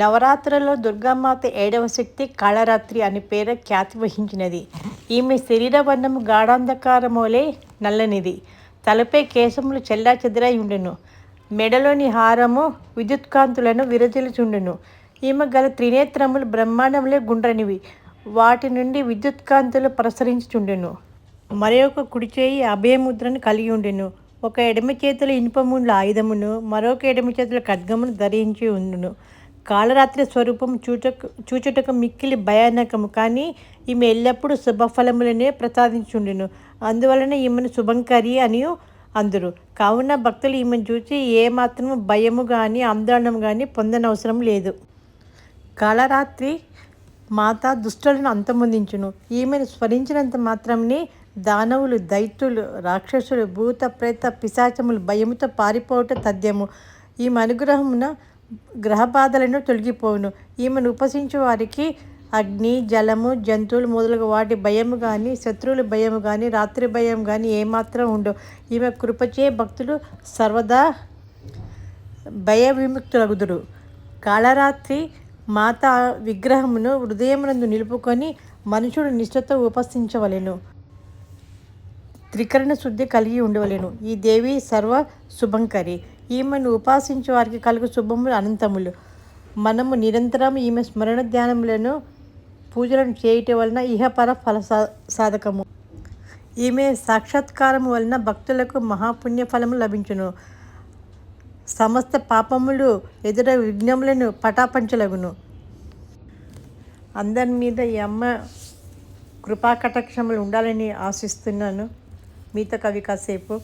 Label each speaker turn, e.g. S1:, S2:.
S1: నవరాత్రులలో దుర్గామాత 7వ శక్తి కాళరాత్రి అని పేరు ఖ్యాతి వహించినది. ఈమె శరీర వర్ణము గాఢాంధకారమోలే నల్లనిది. తలపై కేశములు చెల్లాచెదరై ఉండును. మెడలోని హారము విద్యుత్కాంతులను విరజిల్లుచుండును. ఈమె గల త్రినేత్రములు బ్రహ్మాండములే గుండ్రనివి. వాటి నుండి విద్యుత్కాంతులు ప్రసరించుచుండును. మరి ఒక కుడి చేయి అభయముద్రను కలిగి ఉండును. ఒక ఎడమ చేతిలో ఇనుపముండ్ల ఆయుధమును, మరొక ఎడమ చేతిలో ఖడ్గమును ధరించి ఉండును. కాళరాత్రి స్వరూపము చూచుటకు మిక్కిలి భయానకము, కానీ ఈమె ఎల్లప్పుడూ శుభఫలములనే ప్రసాదించుండును. అందువలన ఈమెను శుభంకరి అని అందురు. కావున భక్తులు ఈమెను చూచి ఏమాత్రము భయము కానీ ఆందోళన కానీ పొందనవసరం లేదు. కాళరాత్రి మాత దుష్టులను అంతమొందించును. ఈమెను స్మరించినంత మాత్రమే దానవులు, దైత్యులు, రాక్షసులు, భూత ప్రేత పిశాచములు భయముతో పారిపోవట తథ్యము. ఈమె అనుగ్రహమున గ్రహబాధలను తొలగిపోవును. ఈమెను ఉపాసించు వారికి అగ్ని, జలము, జంతువులు మొదలగు వాటి భయము కానీ, శత్రువుల భయము కానీ, రాత్రి భయం కానీ ఏమాత్రం ఉండవు. ఈమె కృపచే భక్తులు సర్వదా భయ విముక్తులగుదురు. కాళరాత్రి మాత విగ్రహమును హృదయమునందు నిలుపుకొని మనుషుడు నిష్ఠతో ఉపాసించవలెను. త్రికరణ శుద్ధి కలిగి ఉండవలెను. ఈ దేవి సర్వ శుభంకరి. ఈమెను ఉపాసించే వారికి కలుగు శుభములు అనంతములు. మనము నిరంతరం ఈమె స్మరణ ధ్యానములను పూజలను చేయటం వలన ఇహపర ఫల సాధకము. ఈమె సాక్షాత్కారము వలన భక్తులకు మహాపుణ్య ఫలము లభించును. సమస్త పాపములు ఎదుర విఘ్నములను పటాపంచలగును. అందరి మీద ఈ అమ్మ కృపాకటాక్షములు ఉండాలని ఆశిస్తున్నాను. మీతో కవి కాసేపు.